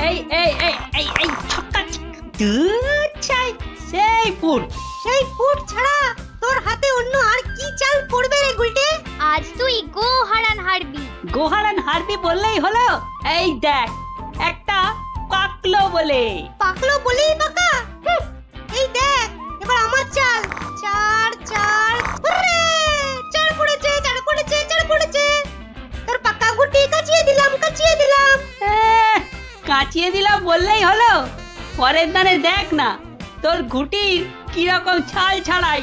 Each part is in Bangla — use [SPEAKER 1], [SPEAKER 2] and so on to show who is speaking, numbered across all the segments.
[SPEAKER 1] এই এই এই এই এই ছক্কা দুধ চাই সেই ফুট ছাড়া তোর হাতে অন্য আর কি চাল পড়বে রে গুলটে?
[SPEAKER 2] আজ তুই
[SPEAKER 1] গোহারান হারবি বললেই হলো। এই দেখ একটা পাকলো বলেই পাকা। এই দেখ এবার আমার চাল। চার হুররে! চার পড়েছে। তোর পাকা গুটি কাচিয়ে দিলাম। কাচিয়ে দিলাম বললেই হলো। পরের দানে দেখ না তোর গুটির কি রকম ছাল ছাড়াই।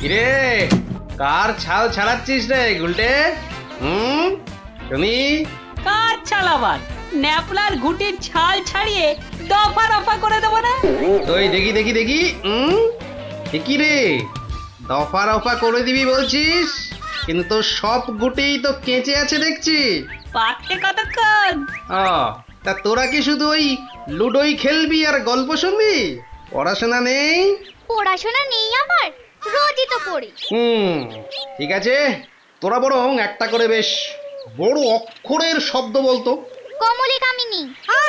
[SPEAKER 3] কিরে কার ছাল ছাড়াচ্ছিস রে গুলটে? শুনি।
[SPEAKER 1] কার ছাল আবার? ন্যাপলার গুটির ছাল ছাড়িয়ে দফা করে দেবো না?
[SPEAKER 3] ওই দেখি কি রে দফা করে দিবি বলছিস, কিন্তু সব গুটিই তো কেঁচে আছে দেখছি।
[SPEAKER 1] পাকতে কতক্ষণ?
[SPEAKER 3] তা তোরা কি শুধু ওই লুডোই খেলবি আর গল্প শুনবি? পড়াশোনা নেই?
[SPEAKER 2] পড়াশোনা নেই আমার, রোজই তো পড়ি।
[SPEAKER 3] ঠিক আছে, তোরা বরং একটা করে বেশ বড় অক্ষরের শব্দ বলতো।
[SPEAKER 2] কমলি কামিনী,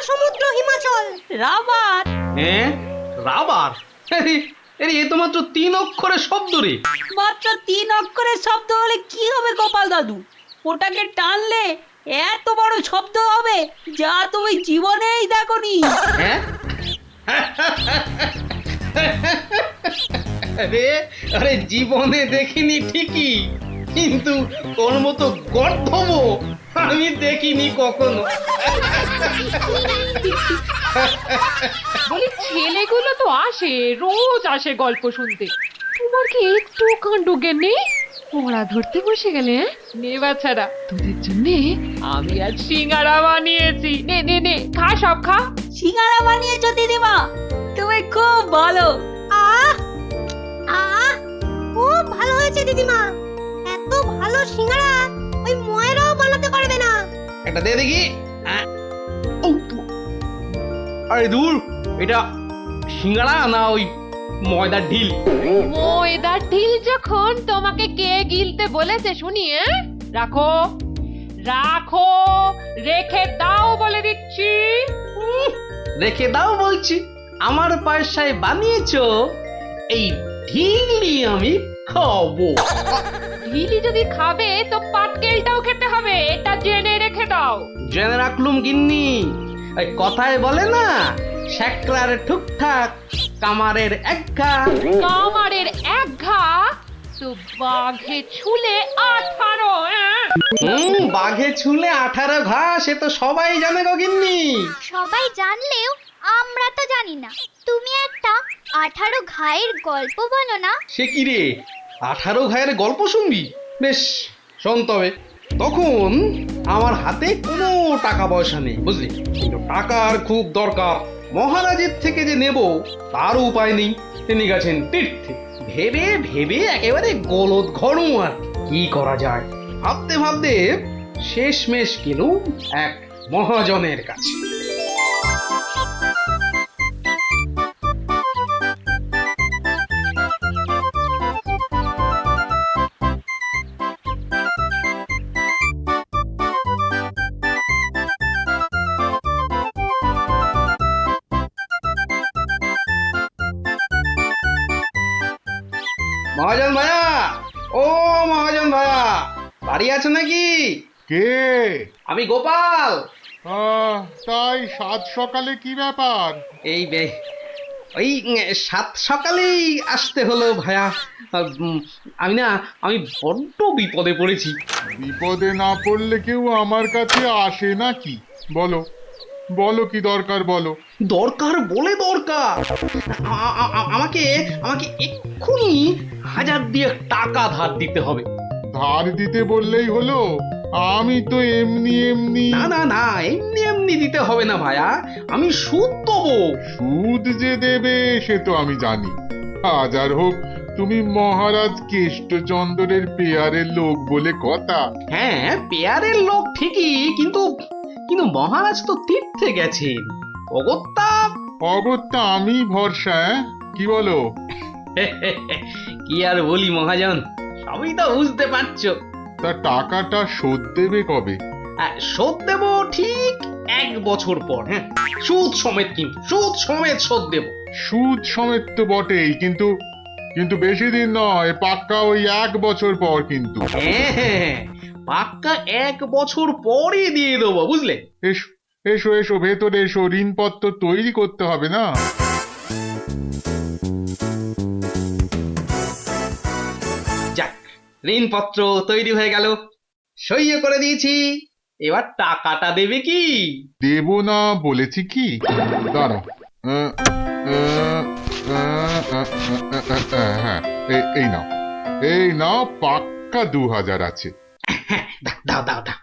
[SPEAKER 1] সমুদ্র হিমাচল, রাবার।
[SPEAKER 3] রাবার? এ তো মাত্র 3 অক্ষরের শব্দ রে।
[SPEAKER 1] মাত্র 3 অক্ষরের শব্দ হলে কি হবে গোপাল দাদু? ওটাকে টানলে এত বড় শব্দ হবে যা তুমি জীবনেই দেখোনি।
[SPEAKER 3] আরে জীবনে দেখিনি ঠিকই, কিন্তু তোর মতো গর্ধব আমি দেখিনি কখনো।
[SPEAKER 4] বলি ছেলেগুলো তো রোজ আসে গল্প শুনতে, তোমার কি একটু কাণ্ড জ্ঞান নেই? পড়া ধরতে বসে গেলে নে বাচ্চারা, তোদের জন্য আমি আজ সিঙ্গারা বানিয়েছি। নে খা, সব খা।
[SPEAKER 1] সিঙ্গারা বানিয়েছো দিদিমা? তুমি খুব ভালো। খুব ভালো হয়েছে দিদিমা। এত ভালো সিঙ্গারা ওই ময়রাও বানাতে পারবে না।
[SPEAKER 3] এটা দে দেখি। আরে দূর, এটা সিঙ্গারা না ওই ময়দার ঢিল?
[SPEAKER 4] ময়দার ঢিল যখন তোমাকে কে গিলতে বলেছে শুনি? রাখো রেখে দাও বলে দিচ্ছি।
[SPEAKER 3] রেখে দাও বলছি? আমার পয়সায় বানিয়েছো, এই ঢিলি আমি খাবো।
[SPEAKER 4] ঢিলি যদি খাবে তো পাটকেলটাও খেতে হবে, এটা জেনে রেখে দাও।
[SPEAKER 3] জেনে রাখলুম গিন্নি। ওই কথায় বলে না, শ্যাকরার ঠুকঠাক কামারের এক ঘা।
[SPEAKER 4] কামারের এক ঘা তো বাঘে ছুলে 18।
[SPEAKER 3] বাঘে ছুলে 18 ঘা, সে তো সবাই জানে গো গিন্নি।
[SPEAKER 2] সবাই জানলেও আমরা তো জানি না। তুমি একটা 18 ঘায়ের গল্প বলো না।
[SPEAKER 3] সে কি রে, 18 ঘায়ের গল্প শুনবি? বেশ শোন তবে। তখন আমার হাতে কোনো টাকা পয়সা নেই বুঝলি, কিন্তু টাকার খুব দরকার। মহারাজের থেকে যে নেব তার উপায় নেই, তিনি গেছেন তীর্থে। ভেবে একেবারে গলদ ঘরু। আর কি করা যায় ভাবতে শেষমেশ গেলুম এক মহাজনের কাছে। মহাজন ভাইয়া, ও মহাজন ভাইয়া, বাড়ি আছে নাকি?
[SPEAKER 5] কে?
[SPEAKER 3] আমি গোপাল।
[SPEAKER 5] তাই সাত সকালে কি ব্যাপার?
[SPEAKER 3] এই ওই 7 সকালেই আসতে হলো ভাইয়া। আমি বড্ড বিপদে পড়েছি।
[SPEAKER 5] বিপদে না পড়লে কেউ আমার কাছে আসে নাকি? বলো কি দরকার বলো।
[SPEAKER 3] দরকার বলে দরকার। আমাকে এক্ষুনি 1000 দিয়ে টাকা ধার দিতে হবে।
[SPEAKER 5] ধার দিতে বললেই হলো? আমি তো এমনি
[SPEAKER 3] না এমনি দিতে হবে না ভাইয়া, আমি সুদ দেবো।
[SPEAKER 5] সুদ যে দেবে সে তো আমি জানি। হাজার হোক তুমি মহারাজ কেষ্টচন্দ্রের পেয়ারের লোক বলে কথা।
[SPEAKER 3] হ্যাঁ পেয়ারের লোক ঠিকই, কিন্তু মহারাজ তো তীর্থে গেছেন।
[SPEAKER 5] অগত্যা আমি ভরসা। কি বলো?
[SPEAKER 3] কি আর বলি মহাজন, সবই তো বুঝতে পারছো।
[SPEAKER 5] তা টাকাটা শোধ দেবে কবে?
[SPEAKER 3] শোধ দেবো ঠিক 1 বছর পর, হ্যাঁ, সুদ সমেত, কিন্তু সুদ সমেত শোধ দেব।
[SPEAKER 5] সুদ সমেত তো বটেই, কিন্তু কিন্তু বেশি দিন নয়, পাক্কা ওই 1 বছর পর কিন্তু।
[SPEAKER 3] হ্যাঁ হ্যাঁ, পাক্কা 1 বছর পরই দিয়ে দেবো, বুঝলে?
[SPEAKER 5] এসো এসো এসো, ভেতরে এসো, ঋণপত্র তৈরি করতে হবে না?
[SPEAKER 3] যাক, ঋণপত্র তৈরি হয়ে গেল, সইও করে দিয়েছি। এবার টাকাটা দেবে কি?
[SPEAKER 5] দেব না বলেছি কি? দাঁড়াও। আহ, আহ, আহ, হ্যাঁ, এই নাও, এই নাও, পাক্কা 2000 আছে।
[SPEAKER 3] দাও দাও দাও।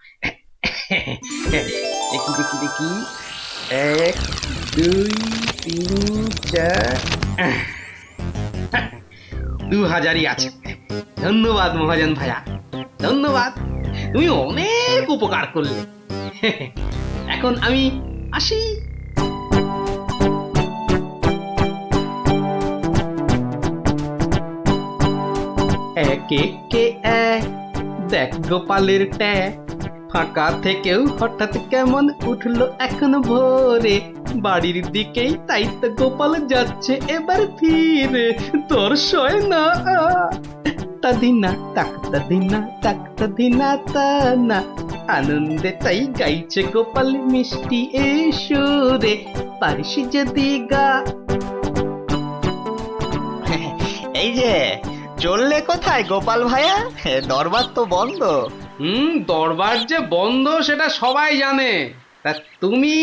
[SPEAKER 3] দেখি দেখি দেখি, 1 2 3 4, 2000ই আছে। ধন্যবাদ মহাজন ভাইয়া, ধন্যবাদ, তুমি অনেক উপকার করলে। এখন আমি আসি। এক একে এক, দেখ গোপালের ট্যাগ, ফাঁকা থেকেও হঠাৎ কেমন উঠলো এখন ভোরে, বাড়ির দিকেই তাই তো গোপাল যাচ্ছে এবার ফিরে, তোর সয় না তাদিনা তাকতা দিনা তাকতা দিনা তা না, আনন্দে তাই গাইছে গোপাল মিষ্টি এই সুরে, পারিস যদি গা।
[SPEAKER 6] এই যে চললে কোথায় গোপাল ভাইয়া? দরবার তো বন্ধ।
[SPEAKER 3] দরবার যে বন্ধ সেটা সবাই জানে, তা তুমি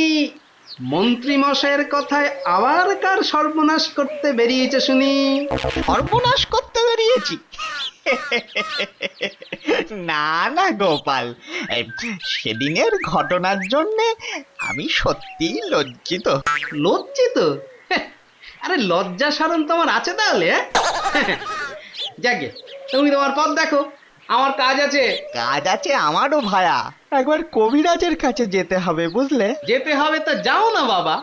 [SPEAKER 3] মন্ত্রী মশাইয়ের কথায় আবার কার সর্বনাশ করতে বেরিয়েছে শুনি?
[SPEAKER 6] সর্বনাশ করতে বেরিয়েছি? না না গোপাল, সেদিনের ঘটনার জন্য আমি সত্যি লজ্জিত।
[SPEAKER 3] লজ্জিত? আরে লজ্জা শরম তোমার আছে তাহলে? যাকে, তুমি তোমার পথ দেখো, আমার কাজ আছে।
[SPEAKER 6] কাজ আছে আমারও ভায়া, একবার কবিরাজের কাছে যেতে হবে বুঝলে।
[SPEAKER 3] যেতে হবে তো যাও না বাবা।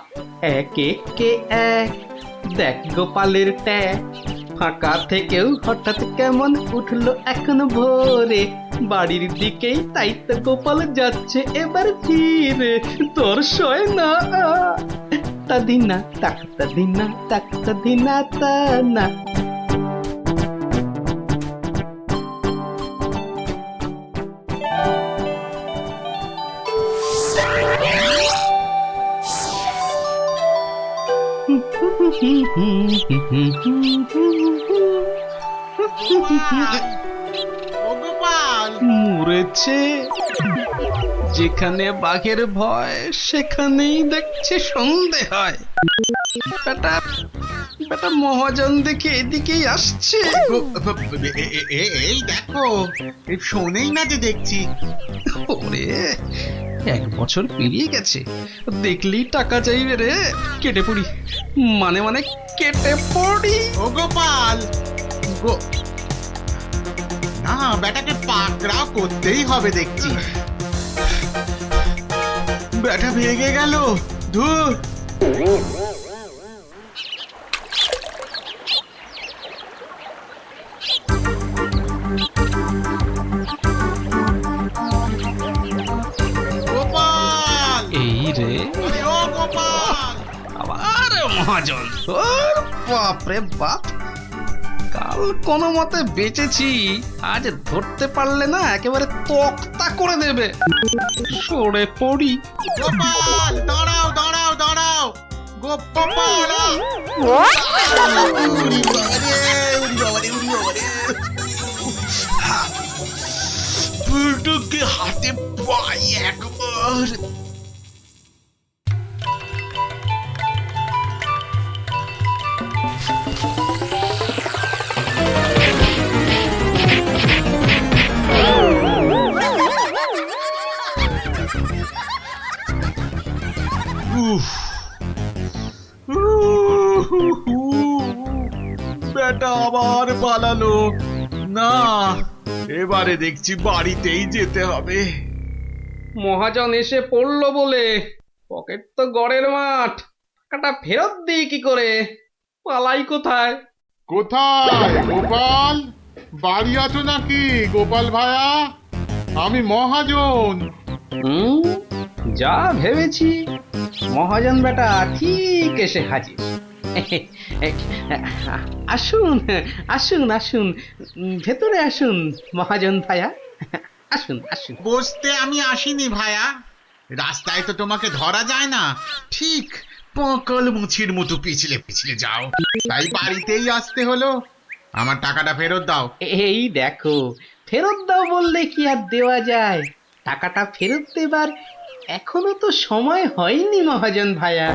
[SPEAKER 3] এক একে এক, দেখ গোপালের ট্যাগ, ফাঁকা থেকেও হঠাৎ কেমন উঠলো এখন ভোরে, বাড়ির দিকেই তাই তো গোপাল যাচ্ছে এবার ফিরে, তোর সয় না তাদিনা তাকতা দিনা তাকতা দিনা তা না। মরেছে, যেখানে বাঘের ভয় সেখানেই দেখছে সন্ধে হয়। বেটা বেটা মহাজন দেখে এদিকেই আসছে।
[SPEAKER 7] এই দেখো, শোনেই না যে দেখছি।
[SPEAKER 3] ওরে, 1 বছর পেরিয়ে গেছে, দেখলেই টাকা চাইবে রে। কেটে পড়ি, মানে মানে কেটে পড়ি।
[SPEAKER 7] ও গোপাল, না বেটাকে পাকড়াও করতেই হবে দেখছি। বেটা ভেগে গেল, ধুর। গোপাল,
[SPEAKER 3] এই রে,
[SPEAKER 7] আরে ও গোপাল।
[SPEAKER 3] আবার মহাজন, ওর বাপরে বাপ, কাল কোনো মতে বেঁচেছি, আজ ধরতে পারলে না একেবারে তক্তা করে দেবে। সরে পড়ি।
[SPEAKER 7] গোপাল, দাঁড়াও দাঁড়াও দাঁড়াও, গোপাল। বুলটুকে হাতে পাই একবার। বেটা আবার পালালো। না, এবারে দেখছি বাড়িতেই যেতে হবে।
[SPEAKER 3] মহাজন এসে পড়লো বলে, পকেট তো গড়ের মাঠ, টাকাটা ফেরত দিই কি করে? পালাই কোথায়?
[SPEAKER 5] কোথায় গোপাল? বাড়ি আছো নাকি গোপাল ভায়া? আমি মহাজন।
[SPEAKER 3] যা ভেবেছি মহাজন বেটা ঠিক এসে হাজির। আসুন আসুন আসুন, ভেতরে আসুন মহাজন ভাইয়া, আসুন আসুন।
[SPEAKER 7] বসতে আমি আসিনি ভায়া, রাস্তায় তো তোমাকে ধরা যায় না, ঠিক পকল মুছির মতো পিছলে পিছলে যাও, তাই বাড়িতেই আসতে হলো। আমার টাকাটা ফেরত দাও।
[SPEAKER 3] এই দেখো, ফেরত দাও বললে কি আর দেওয়া যায়? টাকাটা ফেরত দেবার এখনো তো সময় হয়নি মহাজন ভাইয়া।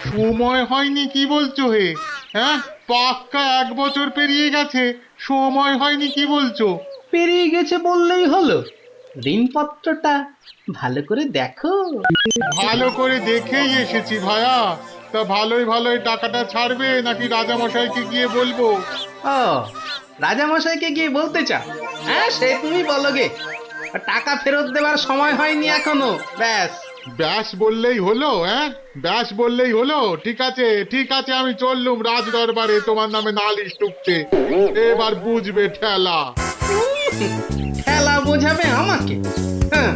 [SPEAKER 5] সময় হয়নি কি বলছো হে? হ্যাঁ, পাক্কা 1 বছর পেরিয়ে গেছে, সময় হয়নি কি বলছো?
[SPEAKER 3] পেরিয়ে গেছে বললেই হলো? ঋণপত্রটা ভালো করে দেখো।
[SPEAKER 5] ভালো করে দেখেই এসেছি ভায়া। তা ভালোই ভালোই টাকাটা ছাড়বে নাকি রাজামশাইকে গিয়ে বলবো?
[SPEAKER 3] ও, রাজামশাইকে গিয়ে বলতে চাও? হ্যাঁ, সে তুমি বলো গে। টাকা ফেরত দেবার সময় হয়নি এখনো, ব্যাস।
[SPEAKER 5] ব্যাস বললেই হলো? হ্যাঁ, ব্যাস বললেই হলো? ঠিক আছে ঠিক আছে, আমি চললুম রাজ দরবারে তোমার নামে নালিশ টুকতে। এবার বুঝবে ঠেলা।
[SPEAKER 3] খেলা বোঝাবে আমাকে? হ্যাঁ,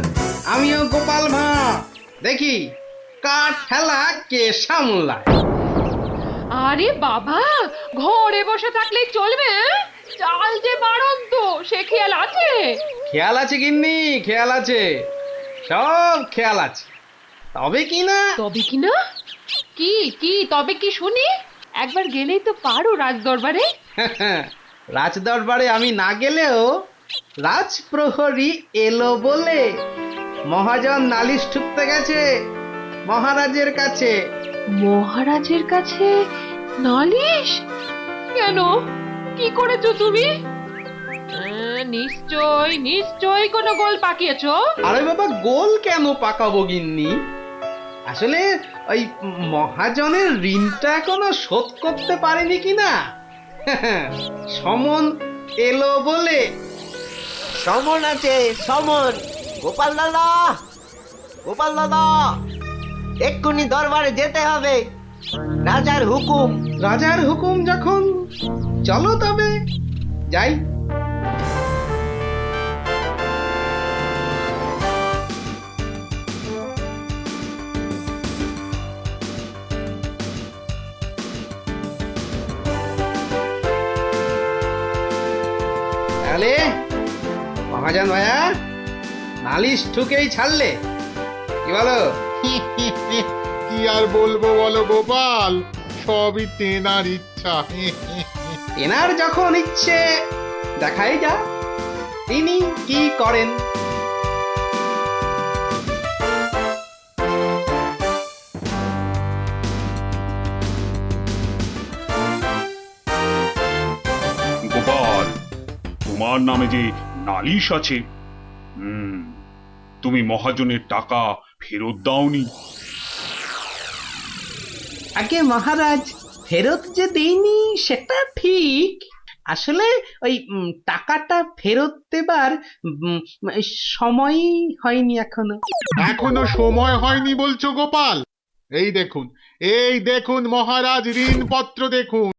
[SPEAKER 3] আমিও গোপাল ভাঁড়, দেখি কার খেলা কে সামলায়।
[SPEAKER 4] আরে বাবা, ঘরে বসে থাকলেই চলবে? চাল যে বাড়ন্ত, সে খেয়াল আছে?
[SPEAKER 3] খেয়াল আছে গিন্নি, খেয়াল আছে, সব খেয়াল আছে। তবে কি না,
[SPEAKER 4] তবে কি না? কি কি তবে কি শুনি? একবার গেলেই তো পারো রাজ দরবারে।
[SPEAKER 3] রাজ দরবারে আমি না গেলেও রাজপ্রহরী এলো বলে মহাজন নালিশ ঠুকতে গেছে মহারাজের কাছে।
[SPEAKER 4] মহারাজের কাছে নালিশ? কেন, কি করেছো তুমি? নিশ্চয় নিশ্চয় কোনো গোল পাকিয়েছো।
[SPEAKER 3] আরে বাবা, গোল কেন পাকাবো গিন্নি? আসলে ওই মহাজনের ঋণটা এখনো শোধ করতে পারেনি কিনা, সমন এলো বলে।
[SPEAKER 6] সমন আছে, সমন। গোপাল দাদা, গোপাল দাদা, এক্ষুনি দরবারে যেতে হবে, রাজার হুকুম।
[SPEAKER 3] রাজার হুকুম যখন, চলো তবে যাই। তাহলে মহাজন ভাইয়া নালিশ ঠুকেই ছাড়লে, কি বলো?
[SPEAKER 5] কি আর বলবো বলো গোপাল, সবই তেনার ইচ্ছা।
[SPEAKER 3] এনার যখন ইচ্ছে, দেখাই যা তিনি কি করেন।
[SPEAKER 8] গোপাল, তোমার নামে যে নালিশ আছে, তুমি মহাজনের টাকা ফেরত দাওনি।
[SPEAKER 3] আগে মহারাজ, ফেরত যে দেইনি সেটা ঠিক, আসলে ওই টাকাটা ফেরত দেবার সময় হয়নি এখনো।
[SPEAKER 5] এখনো সময় হয়নি বলছো গোপাল? এই দেখুন মহারাজ, ঋণপত্র দেখুন।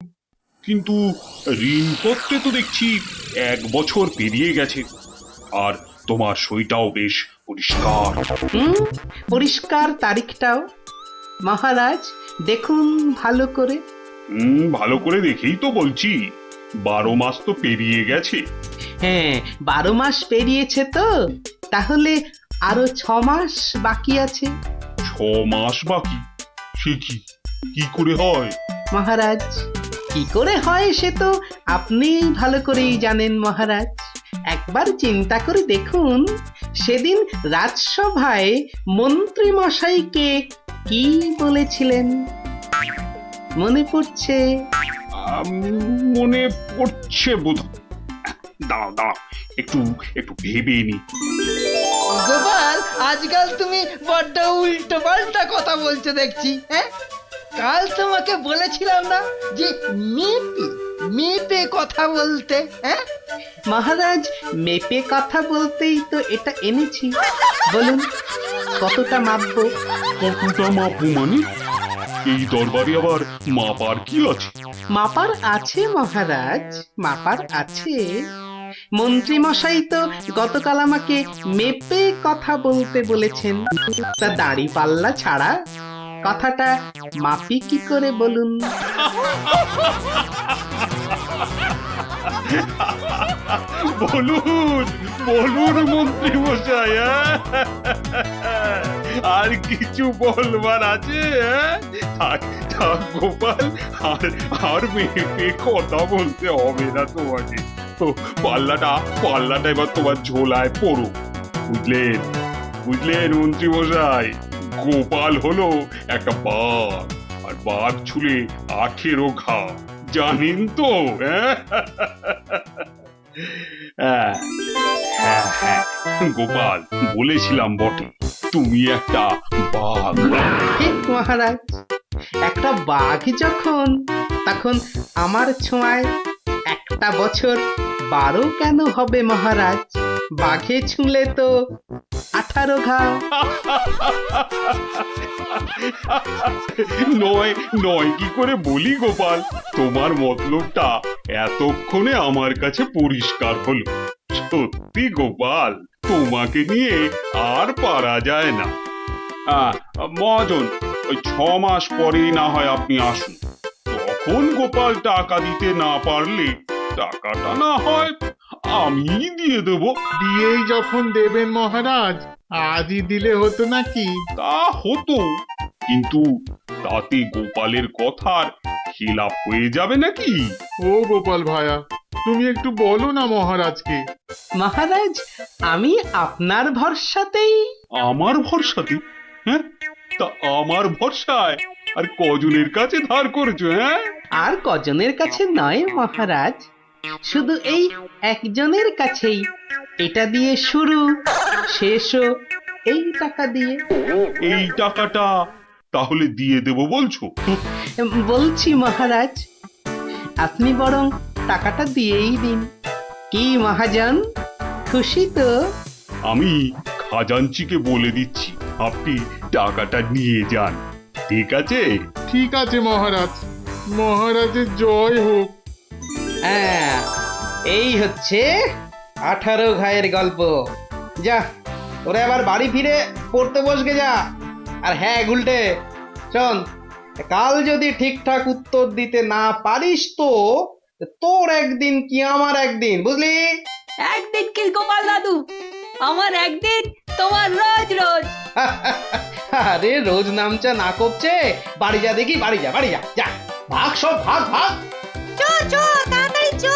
[SPEAKER 8] কিন্তু ঋণপত্রে তো দেখছি 1 বছর পেরিয়ে গেছে, আর তোমার সইটাও বেশ পরিষ্কার।
[SPEAKER 3] পরিষ্কার তারিখটাও। মহারাজ দেখুন ভালো করে।
[SPEAKER 8] ভালো করে দেখেই তো বলছি, 12 মাস তো পেরিয়ে গেছে।
[SPEAKER 3] হ্যাঁ, 12 মাস পেরিয়েছে তো, তাহলে আরো 6 মাস বাকি আছে।
[SPEAKER 8] 6 মাস বাকি? সে কি করে হয়
[SPEAKER 3] মহারাজ? কি করে হয় সে তো আপনি ভালো করেই জানেন মহারাজ। একবার চিন্তা করে দেখুন, সেদিন রাজসভায় মন্ত্রী মশাইকে কি বলেছিলেন, মনে পড়ছে?
[SPEAKER 8] মনে পড়ছে বোধ। দাঁড়াও, একটু ভেবে নি।
[SPEAKER 9] গোপাল, আজকাল তুমি বড্ড উল্টো পাল্টা কথা বলছো দেখছি। হ্যাঁ, কাল তোমাকে বলেছিলাম না যে মেপে মেপে কথা বলতে? হ্যাঁ
[SPEAKER 3] মহারাজ, মেপে কথা বলতেই তো এটা এনেছি। বলুন কতটা মাপবো?
[SPEAKER 8] কতটা মাপবো মানে? এই দরবারে আবার মাপার কি আছে?
[SPEAKER 3] মাপার আছে মহারাজ, মাপার আছে,
[SPEAKER 10] মন্ত্রী মশাই তো গতকাল আমাকে মেপে কথা বলতে বলেছেন। তা দাড়ি পাল্লা ছাড়া কথাটা মাপি কি করে বলুন?
[SPEAKER 8] বলুন বলুন মন্ত্রী মশাই, আর কিছু বলবার আছে? থাক থাক গোপাল, আর মেপে কথা বলতে হবে না তোমাকে। তো পাল্লাটা এবার তোমার ঝোলায় পড়ো। বুঝলেন বুঝলেন মন্ত্রী মশাই, গোপাল হলো একটা বাঘ, আর বাঘ ছুলে 18 ঘা, জানেন তো? হ্যাঁ হ্যাঁ, গোপাল বলেছিলাম বটে, তুমি একটা বাঘ।
[SPEAKER 10] ঠিক মহারাজ, একটা বাঘ যখন, তখন আমার ছোঁয়ায় একটা বছর 12 কেন হবে মহারাজ? বাঘে ছুঁলে তো 18 ঘা।
[SPEAKER 8] নয় কি করে বলি গোপাল, তোমার মতলবটা এতক্ষণে আমার কাছে পরিষ্কার হলো। সত্যি গোপাল, তোমাকে নিয়ে আর পারা যায় না। মহাজন, ওই 6 মাস পরেই না হয় আপনি আসুন। তখন গোপাল টাকা দিতে না পারলে টাকাটা না হয় আমি দিয়ে দেবো।
[SPEAKER 5] দিয়েই যখন দেবেন মহারাজ, আজই দিলে হতো নাকি?
[SPEAKER 8] তা হতো, কিন্তু তাতে গোপালের কথার খিলাপ হয়ে যাবে নাকি?
[SPEAKER 5] ও গোপাল ভায়া, তুমি একটু বলো না মহারাজকে।
[SPEAKER 10] মহারাজ, আমি আপনার ভরসাতেই।
[SPEAKER 8] আমার ভরসাতে? হ্যাঁ, তা আমার ভরসায় আর কজনের কাছে ধার করেছো? হ্যাঁ,
[SPEAKER 10] আর কজনের কাছে নয় মহারাজ, শুধু এই একজনের কাছেই। এটা দিয়ে শুরু, শেষও এই টাকা দিয়ে।
[SPEAKER 8] এই টাকাটা তাহলে দিয়ে দেবো বলছো?
[SPEAKER 10] বলছি মহারাজ, আপনি বরং টাকাটা দিয়েই দিন। কি মহাজন, খুশি তো?
[SPEAKER 8] আমি খাজাঞ্চিকে বলে দিচ্ছি, আপনি টাকাটা নিয়ে যান, ঠিক আছে?
[SPEAKER 5] ঠিক আছে মহারাজ, মহারাজের জয় হোক।
[SPEAKER 10] হ্যাঁ, এই হচ্ছে 18 ঘায়ের গল্প। যা, ওরে আবার বাড়ি ফিরে পড়তে বসবে যা। আর হ্যাঁ গুলটে, শোন, কাল যদি ঠিকঠাক উত্তর দিতে না পারিস তো তোর একদিন কি আমার একদিন, বুঝলি?
[SPEAKER 1] একদিন কি গোপাল দাদু, আমার একদিন, তোমার রোজ রোজ।
[SPEAKER 10] আরে রোজ নামচা না করছে, বাড়ি যা দেখি, বাড়ি যা, বাড়ি যা, যা ভাগ, সব ভাগ ভাগ।
[SPEAKER 2] চো চো তাড়াতাড়ি চো।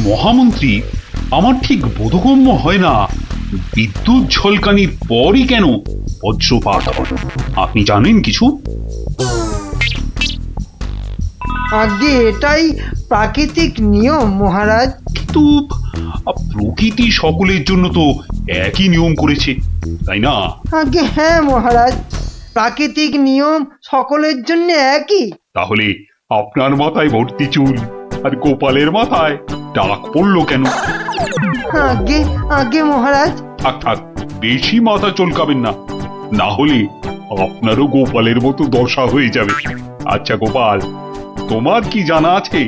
[SPEAKER 8] মহামন্ত্রী, আমার ঠিক বোধগম্য হয় না, বিদ্যুৎ ঝলকানির পরই কেন বজ্রপাত হয়? আপনি জানেন কিছু?
[SPEAKER 9] আগে এটাই প্রাকৃতিক নিয়ম মহারাজ।
[SPEAKER 8] কিন্তু প্রকৃতি সকলের জন্য তো একই নিয়ম করেছে, তাই না?
[SPEAKER 9] আগে হ্যাঁ মহারাজ, প্রাকৃতিক নিয়ম সকলের জন্য একই।
[SPEAKER 8] তাহলে আপনার মাথায় ভর্তি চুল আর গোপালের মাথায় টাক পড়লো কেন?
[SPEAKER 9] আগে আগে মহারাজ।
[SPEAKER 8] থাক থাক, বেশি মাথা চলকাবেন না, না হলে আপনারও গোপালের মতো দশা হয়ে যাবে। আচ্ছা গোপাল, তোমার কি জানা আছে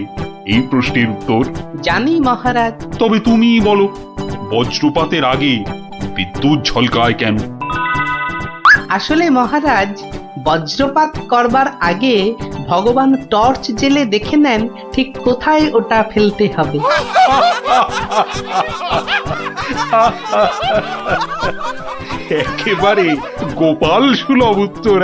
[SPEAKER 8] এই প্রশ্নের উত্তর?
[SPEAKER 10] জানি মহারাজ।
[SPEAKER 8] তবে তুমি বলো, বজ্রপাতের আগে বিদ্যুৎ ঝলকায় কেন?
[SPEAKER 10] আসলে মহারাজ, বজ্রপাত করবার আগে ভগবান টর্চ জেলে দেখে নেন ঠিক কোথায় ওটা ফেলতে হবে।
[SPEAKER 8] একেবারে গোপাল সুলভ উত্তর।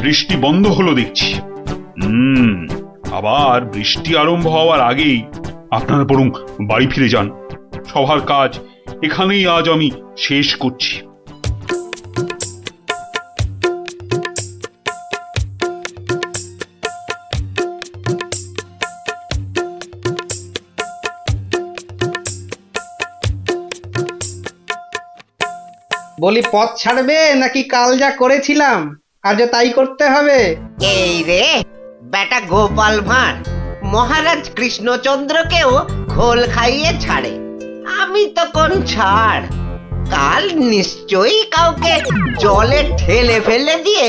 [SPEAKER 8] বৃষ্টি বন্ধ হলো দেখছি। আবার বৃষ্টি আরম্ভ হওয়ার আগেই আপনারা বরং বাড়ি ফিরে যান। সবার কাজ এখানেই আজ আমি শেষ করছি।
[SPEAKER 10] বলি, পথ ছাড়বে নাকি কাল যা করেছিলাম আজও তাই করতে হবে?
[SPEAKER 11] এই রে বেটা গোপাল ভাঁড় মহারাজ কৃষ্ণচন্দ্রকেও ঘোল খাইয়ে ছাড়ে, আমি তো কোন ছাড়। কাল নিশ্চয়ই কাউকে জলে ঠেলে ফেলে দিয়ে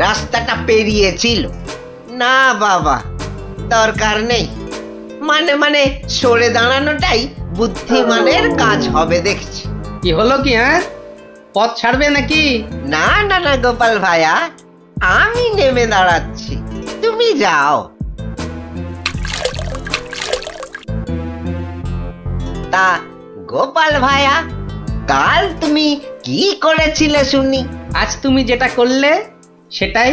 [SPEAKER 11] রাস্তাটা পেরিয়েছিল। না বাবা, দরকার নেই। মানে সরে দাঁড়ানোটাই বুদ্ধিমানের কাজ হবে দেখছি।
[SPEAKER 10] কি হলো কি, হ্যাঁ? পথ ছাড়বে নাকি?
[SPEAKER 11] না না না গোপাল ভাইয়া, আমি নেমে দাঁড়াচ্ছি, তুমি যাও। তা গোপাল ভাইয়া, কাল তুমি কি করেছিলে শুনি?
[SPEAKER 10] আজ তুমি যেটা করলে সেটাই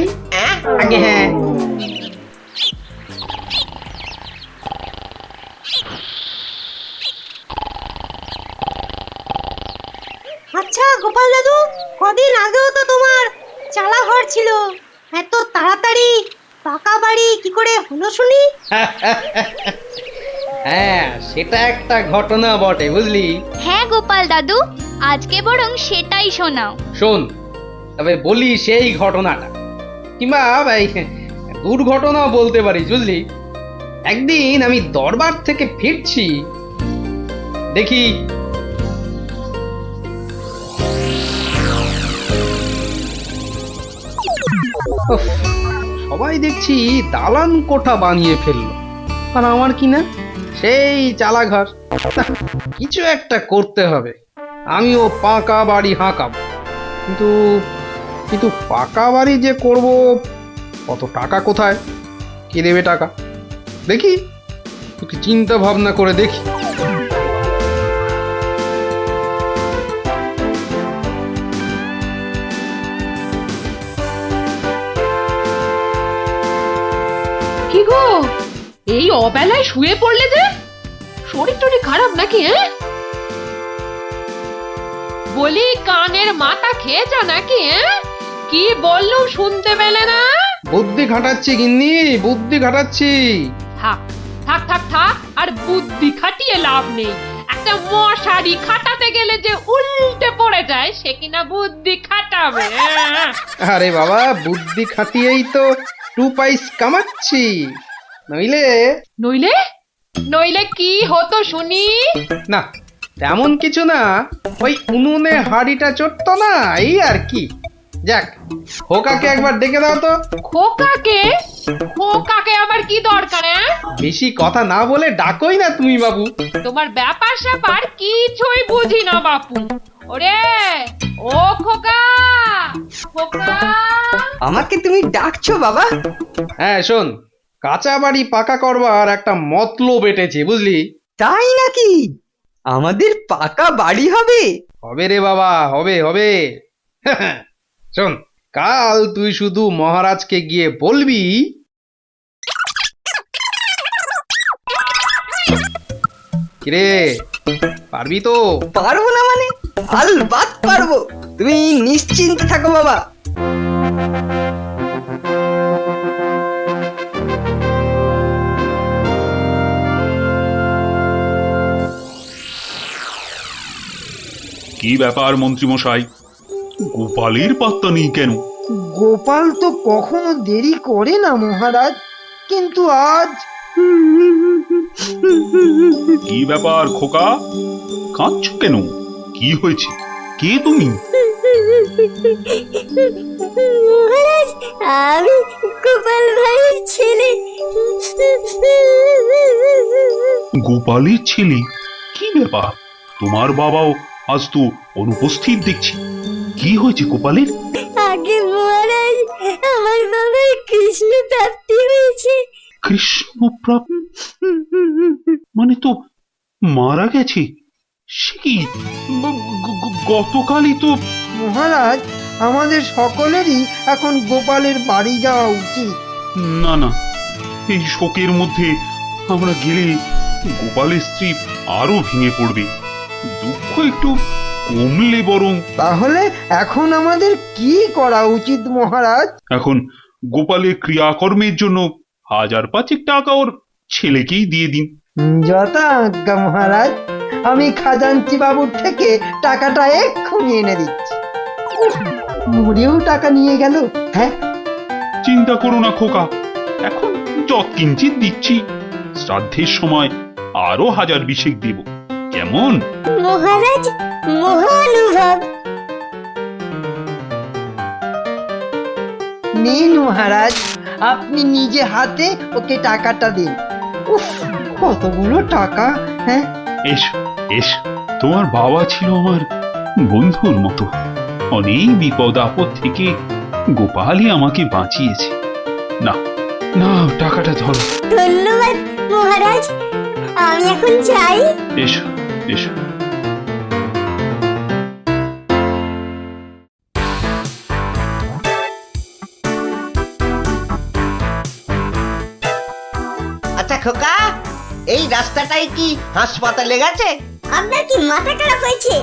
[SPEAKER 10] আগে। হ্যাঁ,
[SPEAKER 2] আচ্ছা গোপাল দাদু, কদিন আগেও তো তোমার চালা ঘর ছিল, এত তাড়াতাড়ি পাকা বাড়ি কি করে হলো শুনি?
[SPEAKER 10] হ্যাঁ, সেটা একটা ঘটনা বটে, বুঝলি?
[SPEAKER 2] হ্যাঁ গোপাল দাদু, আজকে বরং সেটাই শোনাও।
[SPEAKER 10] শোন, তবে বলি সেই ঘটনাটা, কিংবা দুর্ঘটনাও বলতে পারিস, বুঝলি? একদিন আমি দরবার থেকে ফিরছি, দেখি উফ, সবাই দেখছি দালান কোঠা বানিয়ে ফেললো, আর আমার কি না সেই চালাঘর। না, কিছু একটা করতে হবে, আমিও পাকা বাড়ি হাঁকাবো। কিন্তু কিন্তু পাকা বাড়ি যে করব, কত টাকা কোথায়, কে দেবে টাকা? দেখি একটু চিন্তা ভাবনা করে দেখি।
[SPEAKER 4] কি গো, এই অবেলায় শুয়ে পড়লে যে? শরীর টরীর খারাপ নাকি? হ্যাঁ, বলি কানের মাথা খেয়েছ নাকি? কি বললুম শুনতে পেলে না?
[SPEAKER 10] বুদ্ধি খাটাচ্ছি গিন্নি, বুদ্ধি খাটাচ্ছি।
[SPEAKER 4] থাক থাক থাক থাক, আর বুদ্ধি খাটিয়ে লাভ নেই। একটা মশারি খাটাতে গেলে যে উল্টে পড়ে যায়, সে কিনা বুদ্ধি খাটাবে?
[SPEAKER 10] আরে বাবা, বুদ্ধি খাটিয়েই তো 2 পয়সা কামাচ্ছি, নইলে
[SPEAKER 4] নইলে নইলে কি হতো শুনি?
[SPEAKER 10] না, তেমন কিছু না, ওই উনুনে হাড়িটা চড়তো না, এই আর কি। যাক, খোকাকে একবার ডেকে দাও তো।
[SPEAKER 4] খোকাকে? খোকাকে আবার কি দরকার?
[SPEAKER 10] বেশি কথা না বলে ডাকোই না তুমি বাবু।
[SPEAKER 4] তোমার ব্যাপার স্যাপার কিছুই বুঝি না বাপু। ওরে ও খোকা, খোকা!
[SPEAKER 9] আমাকে তুমি ডাকছো বাবা?
[SPEAKER 10] হ্যাঁ, শোন, কাঁচা বাড়ি পাকা করবার একটা মতলব এটেছে, বুঝলি?
[SPEAKER 9] তাই নাকি? আমাদের পাকা বাড়ি হবে?
[SPEAKER 10] হবে রে বাবা, হবে হবে। শোন, কাল তুই শুধু মহারাজকে গিয়ে বলবি, কিরে পারবি তো?
[SPEAKER 9] পারবো না মানে? আলবাত পারবো, তুমি নিশ্চিন্তে থাকো বাবা।
[SPEAKER 8] কি ব্যাপার মন্ত্রীমশাই, গোপালের পাত্তা নেই কেন?
[SPEAKER 9] গোপাল তো কখনো দেরি করে না মহারাজ, কিন্তু আজ
[SPEAKER 8] কি ব্যাপার খোকা, কাঁদছো কেন? কি হয়েছে? কে তুমি?
[SPEAKER 2] মহারাজ, আমি গোপাল ভাইয়ের ছেলে।
[SPEAKER 8] গোপালের ছেলে? কি ব্যাপার, তোমার বাবাও আজ তো অনুপস্থিত দেখছি। কি হয়েছে গোপালের?
[SPEAKER 2] আগে মহারাজ, আমার বাবার কৃষ্ণ প্রাপ্তি হয়েছে।
[SPEAKER 8] কৃষ্ণ প্রাপ্তি মানে তো মারা গেছে? সে কি, গতকালই তো।
[SPEAKER 9] মহারাজ, আমাদের সকলেরই এখন গোপালের বাড়ি যাওয়া উচিত।
[SPEAKER 8] না না, এই শোকের মধ্যে আমরা গেলে গোপালের স্ত্রী আরো ভেঙে পড়বে। দুঃখ একটু কমলে বরং।
[SPEAKER 9] তাহলে এখন আমাদের কি করা উচিত মহারাজ?
[SPEAKER 8] এখন গোপালের ক্রিয়াকর্মের জন্য 1000-5 টাকা ওর ছেলেকেই দিয়ে দিন।
[SPEAKER 9] যথা আজ্ঞা মহারাজ, আমি খাজাঞ্চি বাবুর থেকে টাকাটা এক্ষুনি এনে দিচ্ছি। মরেও টাকা নিয়ে গেল। হ্যাঁ,
[SPEAKER 8] চিন্তা করো না খোকা, এখন যৎকিঞ্চিত দিচ্ছি, শ্রাদ্ধের সময় আরো 1000 দেব, কেমন?
[SPEAKER 2] মহারাজ মহানুভব।
[SPEAKER 9] নিন মহারাজ, আপনি নিজে হাতে ওকে টাকাটা দিন। উফ, কতগুলো টাকা! হ্যাঁ,
[SPEAKER 8] এসো এসো, তোমার বাবা ছিল আমার বন্ধুর মতো, অনেক বিপদ আপদ থেকে গোপালই আমাকে বাঁচিয়েছে। না না, টাকাটা ধরো।
[SPEAKER 2] ধন্যবাদ মহারাজ, আমি এখন যাই।
[SPEAKER 8] এসো এসো।
[SPEAKER 11] আচ্ছা খোকা, এই রাস্তাটাই কি হাসপাতালে গেছে?
[SPEAKER 2] আপনার কি মাথা খারাপ হয়েছে?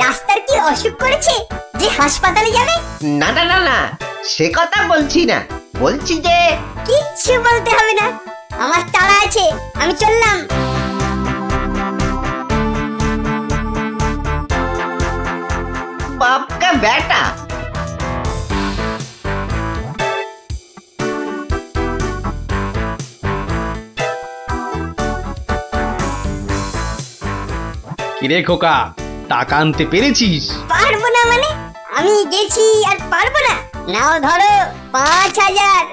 [SPEAKER 2] রাস্তার কি অসুখ করেছে যে হাসপাতালে যাবে?
[SPEAKER 11] না না না না, সে কথা বলছি না, বলছি যে
[SPEAKER 2] কিচ্ছু বলতে হবে না, আমার তাড়া আছে, আমি চললাম।
[SPEAKER 11] বাপ কা বেটা।
[SPEAKER 10] কিরে খোকা, টাকা আনতে পেরেছিস?
[SPEAKER 2] পারবো না মানে? আমি গেছি আর পারবো না? নাও ধরো 5000,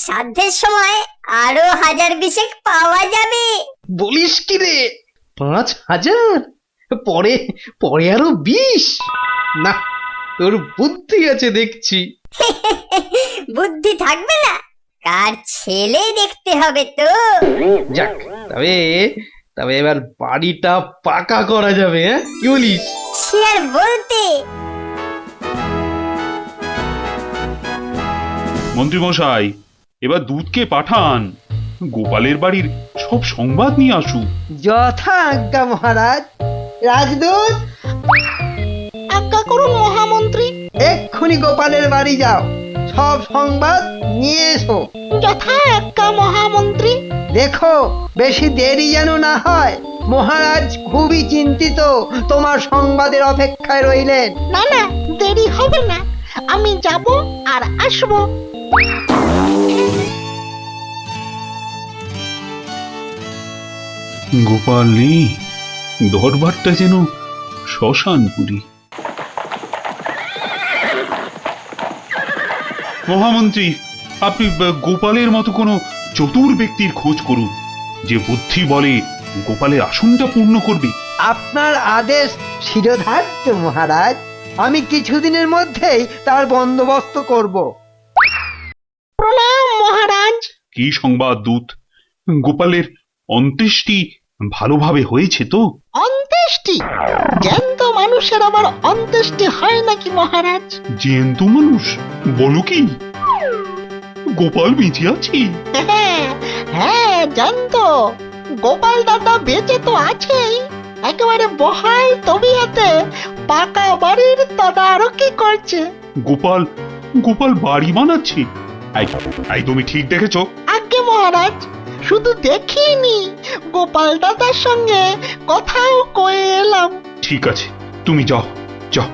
[SPEAKER 2] শ্রাদ্ধের সময় আরো 1000 পাওয়া যাবে।
[SPEAKER 10] বলিস কি রে, 5000? পরে পরে আরো 20? না, তোর বুদ্ধি আছে দেখছি।
[SPEAKER 2] বুদ্ধি থাকবে না? কার ছেলে দেখতে হবে তো।
[SPEAKER 10] যাক, তবে তবে এবার বাড়িটা পাকা করা যাবে, হ্যাঁ কি বলিস?
[SPEAKER 2] সে আর বলতে।
[SPEAKER 8] মন্ত্রী মশাই, এবার দুধকে পাঠান, গোপালের বাড়ির সব সংবাদ নিয়ে আসুক।
[SPEAKER 9] যথা আজ্ঞা মহারাজ। রাজদূত, আজ্ঞা করুন মহামন্ত্রী। এক্ষুনি গোপালের বাড়ি যাও, সব সংবাদ নিয়ে এসো। যথা আজ্ঞা মহামন্ত্রী। দেখো বেশি দেরি যেন না হয়, মহারাজ খুবই চিন্তিত, তোমার সংবাদের অপেক্ষায় রইলেন। না না, দেরি হবে না, আমি যাব আর আসবো।
[SPEAKER 8] গোপাল নেই, দরবারটা যেন শ্মশানপুরী। মহামন্ত্রী, আপনি গোপালের মতো কোনো চতুর ব্যক্তির খোঁজ করুন, যে বুদ্ধি বলে গোপালের আসনটা পূর্ণ করবে।
[SPEAKER 9] আপনার আদেশ শিরোধার্য মহারাজ, আমি কিছুদিনের মধ্যেই তার বন্দোবস্ত করব। প্রণাম মহারাজ।
[SPEAKER 8] কি সংবাদ দূত? গোপালের অন্ত্যেষ্টি ভালোভাবে হয়েছে তো?
[SPEAKER 9] অন্ত্যেষ্টি? জ্যান্ত মানুষের আবার অন্ত্যেষ্টি হয় নাকি মহারাজ?
[SPEAKER 8] জ্যান্ত মানুষ? বলো কি? গোপাল বেঁচে আছে?
[SPEAKER 9] হ্যাঁ, জ্যান্ত। গোপাল দাদা বেঁচে তো আছেই, একেবারে বহাল তবিয়তে পাকা বাড়ির তদারকি করছে।
[SPEAKER 8] গোপাল গোপাল বাড়ি বানাচ্ছে? আই তুমি ঠিক দেখেছো?
[SPEAKER 9] আজ্ঞে মহারাজ, শুধু দেখিনি, গোপাল দাদার সঙ্গে কথাও কয়ে এলাম।
[SPEAKER 8] ঠিক আছে, তুমি যাও যাও।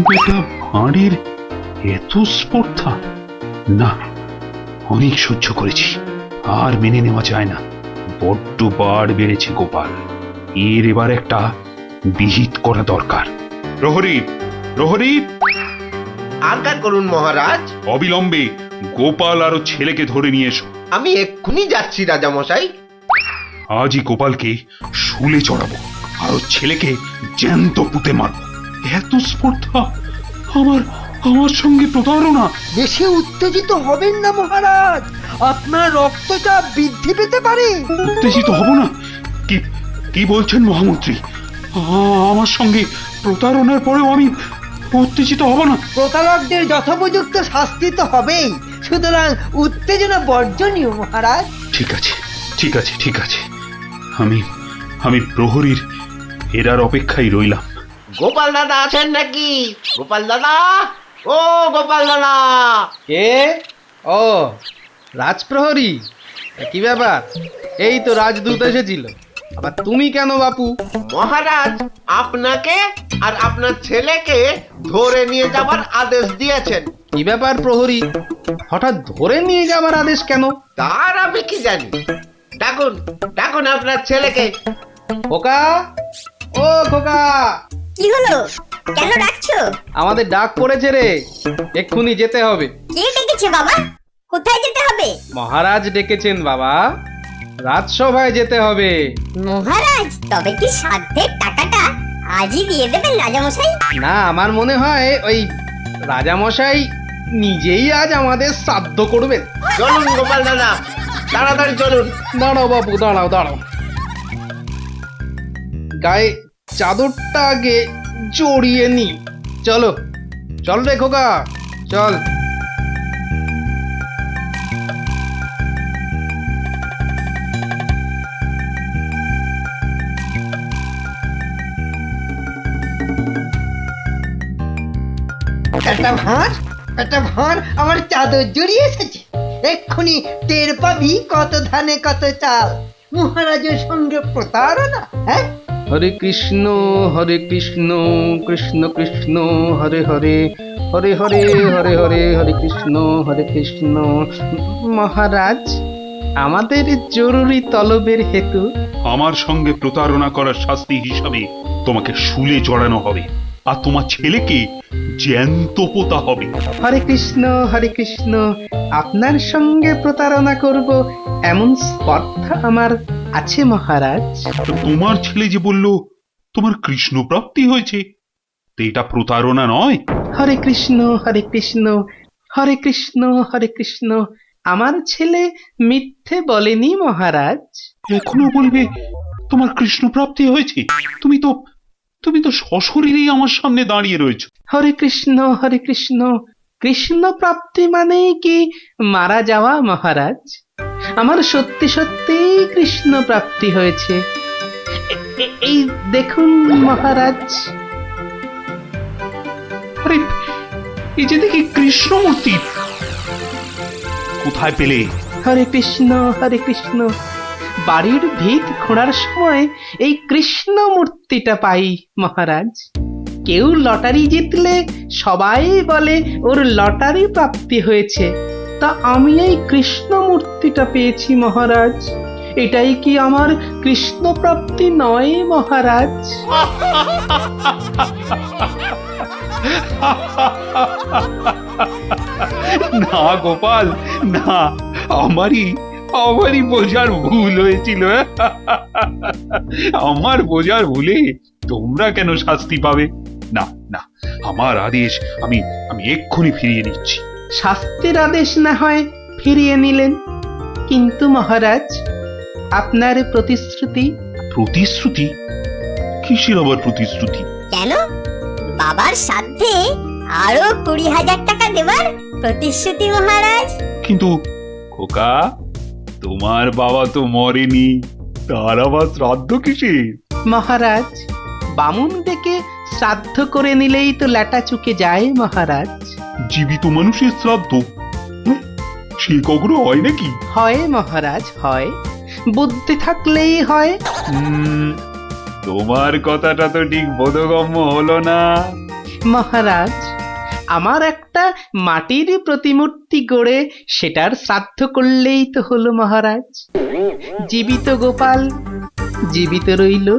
[SPEAKER 8] বেটা ভাঁড়ের এত স্পর্ধা? না, অনেক সহ্য করেছি, আর মেনে নেওয়া যায় না। বড্ড বার বেড়েছে গোপাল, এর এবার একটা বিহিত করা দরকার। প্রহরী, প্রহরী!
[SPEAKER 11] আজ্ঞা করুন মহারাজ।
[SPEAKER 8] অবিলম্বে গোপাল আর ওর ছেলেকে ধরে নিয়ে এসো।
[SPEAKER 11] আমি এক্ষুনি যাচ্ছি রাজামশাই।
[SPEAKER 8] আজই গোপালকে শুলে চড়াবো, আর ওর ছেলেকে জ্যান্ত পুঁতে মারবো। এত স্পর্ধা! আমার আমার সঙ্গে প্রতারণা!
[SPEAKER 9] বেশি উত্তেজিত হবেন না মহারাজ, আপনার রক্তচাপ বৃদ্ধি পেতে পারে।
[SPEAKER 8] উত্তেজিত হব না? কি কি বলছেন মহামন্ত্রী? আমার সঙ্গে প্রতারণার পরেও আমি উত্তেজিত হব না?
[SPEAKER 9] প্রতারকদের যথোপযুক্ত শাস্তি তো হবেই, সুতরাং উত্তেজনা বর্জনীয় মহারাজ।
[SPEAKER 8] ঠিক আছে ঠিক আছে ঠিক আছে, আমি আমি প্রহরীর ফেরার অপেক্ষায় রইলাম।
[SPEAKER 11] গোপাল দাদা আছেন নাকি? গোপাল দাদা, ও গোপাল দাদা!
[SPEAKER 10] কে? ও, রাজপ্রহরী, কি ব্যাপার? এই তো রাজদূত এসেছিল।
[SPEAKER 3] আবার তুমি কেন বাপু?
[SPEAKER 11] মহারাজ আপনাকে আর আপনার ছেলেকে ধরে নিয়ে যাবার আদেশ দিয়েছেন।
[SPEAKER 3] কি ব্যাপার প্রহরী, হঠাৎ ধরে নিয়ে যাবার আদেশ কেন?
[SPEAKER 11] তার আমি কি জানি। ডাকুন ডাকুন আপনার ছেলেকে।
[SPEAKER 3] খোকা, ও খোকা,
[SPEAKER 2] কি হলো? কেন ডাকছো?
[SPEAKER 3] আমাদের ডাক পড়েছে রে, এক্ষুনি যেতে হবে।
[SPEAKER 2] কে ডেকেছে বাবা? কোথায় যেতে হবে?
[SPEAKER 3] মহারাজ ডেকেছেন বাবা, রাজসভায় যেতে হবে।
[SPEAKER 2] মহারাজ, তবে কি সাধ্যের টাকাটা আজই দিয়ে দেবেন রাজামশাই?
[SPEAKER 3] না, আমার মনে হয় ওই রাজামশাই নিজেই আজ আমাদের শ্রাদ্ধ করবেন।
[SPEAKER 11] চলুন গোপাল দাদা, তাড়াতাড়ি চলুন।
[SPEAKER 3] দাঁড়াও বাপু, দাঁড়াও দাঁড়াও, গায়ে চাদরটা আগে জড়িয়ে নি। চলো চল রে খোকা, চল।
[SPEAKER 9] একটা ভাঁড় আমার চাদর জড়িয়ে এসেছে। এক্ষুনি টের পাবি কত ধানে কত চাল। মহারাজের সঙ্গে প্রতারণা, হ্যাঁ?
[SPEAKER 3] হরে কৃষ্ণ কৃষ্ণ কৃষ্ণ হরে হরে, হরে হরে হরে হরে, হরে কৃষ্ণ। মহারাজ, আমাদের জরুরি তলবের হেতু
[SPEAKER 8] আমার সঙ্গে প্রতারণা করার শাস্তি হিসাবে তোমাকে শুলে চড়ানো হবে, আর তোমার ছেলেকে জ্যান্ত পোতা হবে।
[SPEAKER 3] হরে কৃষ্ণ, আপনার সঙ্গে প্রতারণা করব এমন স্পর্ধা আমার আছে মহারাজ।
[SPEAKER 8] তোমার ছেলে যে বলল তোমার কৃষ্ণ প্রাপ্তি হয়েছে, তো এটা প্রতারণা নয়?
[SPEAKER 3] হরে কৃষ্ণ হরে কৃষ্ণ, আমার ছেলে মিথ্যে বলেনি মহারাজ।
[SPEAKER 8] এখনো বলবে তোমার কৃষ্ণ প্রাপ্তি হয়েছে? তুমি তো সশরীরেই আমার সামনে দাঁড়িয়ে রয়েছো।
[SPEAKER 3] হরে কৃষ্ণ, কৃষ্ণ প্রাপ্তি মানে কি মারা যাওয়া মহারাজ? আমার সত্যি সত্যি কৃষ্ণ প্রাপ্তি হয়েছে। এই দেখুন মহারাজ।
[SPEAKER 8] আরে, এই যে দেখি কৃষ্ণমূর্তি, কোথায় পেলে?
[SPEAKER 3] হরে কৃষ্ণ, বাড়ির ভিত খোঁড়ার সময় এই কৃষ্ণ মূর্তিটা পাই মহারাজ। কেউ লটারি জিতলে সবাই বলে ওর লটারি প্রাপ্তি হয়েছে, তা আমি এই কৃষ্ণ মূর্তিটা পেয়েছি মহারাজ। এটাই কি আমার কৃষ্ণ প্রাপ্তি নয় মহারাজ?
[SPEAKER 8] না গোপাল, না, আমারই বোঝার ভুল হয়েছিল। আমার বোঝার ভুলে তোমরা কেন শাস্তি পাবে? না না, আমার আদেশ আমি এক্ষুনি ফিরিয়ে নিচ্ছি।
[SPEAKER 3] শাস্তির আদেশ না হয় ফিরিয়ে নিলেন, কিন্তু মহারাজ আপনার প্রতিশ্রুতি?
[SPEAKER 8] প্রতিশ্রুতি? কিসের আবার প্রতিশ্রুতি?
[SPEAKER 2] কেন? বাবার সাধ্যে আরো 20,000 টাকা দেবার প্রতিশ্রুতি মহারাজ।
[SPEAKER 8] কিন্তু খোকা, তোমার বাবা তো মরেনি, তার আবার শ্রাদ্ধ কিসের?
[SPEAKER 3] মহারাজ, বামুন ডেকে শ্রাদ্ধ করে নিলেই তো ল্যাটা চুকে যায় মহারাজ।
[SPEAKER 8] জীবিত মানুষের শ্রাদ্ধ সে কখনো হয় নাকি?
[SPEAKER 3] হয় মহারাজ, হয়, বুদ্ধি থাকলেই হয়।
[SPEAKER 8] তোমার কথাটা তো ঠিক বোধগম্য হলো না
[SPEAKER 3] মহারাজ। আমার একটা মাটির প্রতিমূর্তি গড়ে সেটার শ্রাদ্ধ করলেই তো হলো মহারাজ। জীবিত গোপাল জীবিত রইল,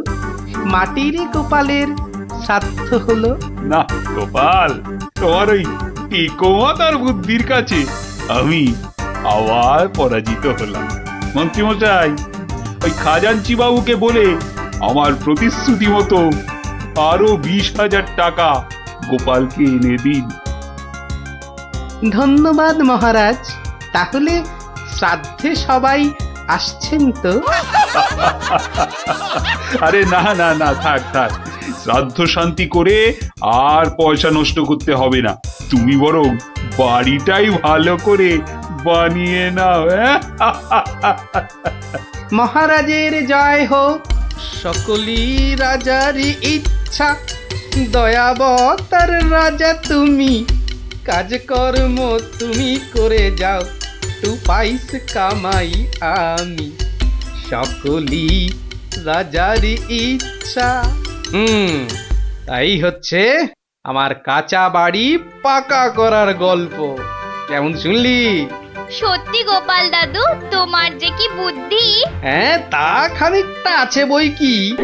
[SPEAKER 3] মাটির গোপালের শ্রাদ্ধ হলো।
[SPEAKER 8] না গোপাল, তোমার ওই টিকোমাতার বুদ্ধির কাছে আমি আবার পরাজিত হলাম। মন্ত্রীমশাই, ওই খাজাঞ্চি বাবুকে বলে আমার প্রতিশ্রুতি মতো আরো 20,000 টাকা গোপালকে এনে দিন।
[SPEAKER 3] ধন্যবাদ মহারাজ। তাহলে শ্রাদ্ধে সবাই আসছেন তো?
[SPEAKER 8] আরে না না না, থাক থাক, শ্রাদ্ধ শান্তি করে আর পয়সা নষ্ট করতে হবে না। তুমি বরং বাড়িটাই ভালো করে বানিয়ে নাও।
[SPEAKER 3] মহারাজের জয় হোক। সকলই রাজারই ইচ্ছা, দয়াবতার রাজা তুমি, কাজকর্ম তুমি করে যাও, 2 পয়সা কামাই আমি। সকলই
[SPEAKER 10] রাজারই ইচ্ছা। তাই হচ্ছে আমার কাঁচা বাড়ি পাকা করার গল্প। কেমন শুনলি?
[SPEAKER 12] সত্যি গোপাল দাদু, তোমার যে কি বুদ্ধি!
[SPEAKER 10] হ্যাঁ, তা খানিকটা আছে বই কি।